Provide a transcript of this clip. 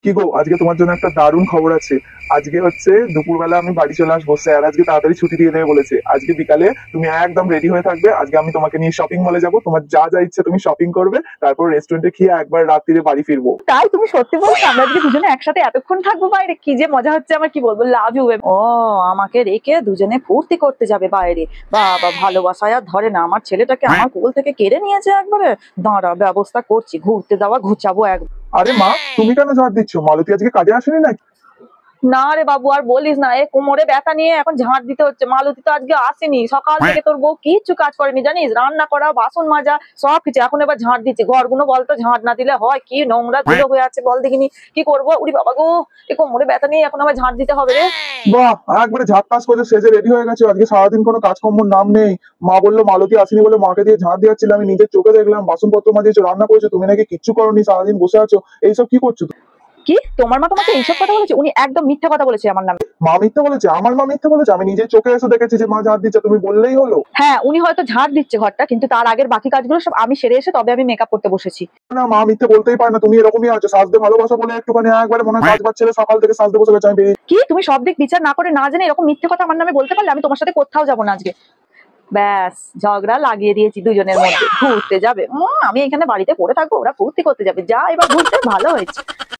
কি গো, আজকে তোমার জন্য একটা দারুণ খবর আছে। আজকে হচ্ছে দুপুরবেলা আমি বাড়ি চলে আসবো, স্যার আজকে তাড়াতাড়ি ছুটি দিয়ে দেবে বলেছে। আজকে বিকালে তুমি একদম রেডি হয়ে থাকবে। আজকে আমি তোমাকে নিয়ে শপিং মলে যাবো, তোমার যা যা ইচ্ছে তুমি শপিং করবে, তারপর রেস্টুরেন্টে খেয়ে একবার রাত্রিরে বাড়ি ফিরবো। তাই তুমি সত্যি বলছো? আমরা আজকে দুজনে একসাথে এতক্ষণ থাকবো বাইরে, কি যে মজা হচ্ছে আমার, কি বলবো। Love you. ও, আমাকে রেখে দুজনে ফুর্তি করতে যাবে বাইরে? বাবা, ভালোবাসায় আর ধরে না। আমার ছেলেটাকে আমার কোল থেকে কেড়ে নিয়েছে একবারে। দাঁড়া, ব্যবস্থা করছি, ঘুরতে যাওয়া ঘুচাবো একবার। আরে মা, তুমি কেন ঝাড় দিচ্ছ? মালতী আজকে কাজে আসেনি নাকি? না রে বাবু, আর বলিস না, এই কোমরে ব্যথা নিয়ে এখন ঝাঁট দিতে হচ্ছে। মালতী তো আজকে আসেনি, সকাল থেকে তোর বউ কিচ্ছু কাজ করেনি জানিস, রান্না করা, বাসন মাজা, সব কিছু। এখন এবার ঝাঁট দিচ্ছে। ঘরগুলো বলতো ঝাঁট না দিলে হয় কি, নোংরা ধুলো হয়ে আছে বল দেখিনি। কি করবো, উড়ি বাবা গো, এই কোমরে ব্যথা নিয়ে এখন আমার ঝাঁট দিতে হবে রে। বাহ, একবারে ঝাড় করে সেজে রেডি হয়ে গেছে। আজকে সারাদিন কোনো কাজকর্মর নাম নেই। মা বললো মালতী আসেনি বলে মাকে দিয়ে ঝাড় দিয়েছিল, আমি নিজের চোখে দেখলাম। বাসনপত্র মাজিয়েছো, রান্না করেছো, তুমি নাকি কিচ্ছু করোনি, সারাদিন বসে আছো। এইসব কি করছো? কি, তোমার মা তোমাকে এইসব কথা বলেছে? উনি একদম মিথ্যা কথা বলেছে আমার নামে। মা মিথ্যে বলেছে? আমার মা মিথ্যে বলেছে? আমি নিজের চোখে এসে দেখেছি যে মা ঝাড় দিচ্ছে, তুমি বললেই হলো। হ্যাঁ, উনি হয়তো ঝাড় দিচ্ছে ঘরটা, কিন্তু তার আগের বাকি কাজগুলো সব আমি সেরে এসে তবে আমি মেকআপ করতে বসেছি। না, মা মিথ্যে বলতেই পারে না। তুমি এরকমই আছো, সাজতে ভালোবাসো বলে একটুখানি একবারে মনে হয় কাজ বাজ ছেড়ে সকাল থেকে সাজতে বসে গেছে। আমি বেরিয়ে কি, তুমি সব দিক বিচার না করে না জেনে এরকম মিথ্যে কথা আমার নামে বলতে পারলে? আমি তোমার সাথে কোথাও যাবো না আজকে। ব্যাস, ঝগড়া লাগিয়ে দিয়েছি দুজনের মধ্যে। ঘুরতে যাবে? আমি এখানে বাড়িতে পড়ে থাকবো, ওরা ফুর্তি করতে যাবে। যা, এবার ঘুরতে ভালো হয়েছে।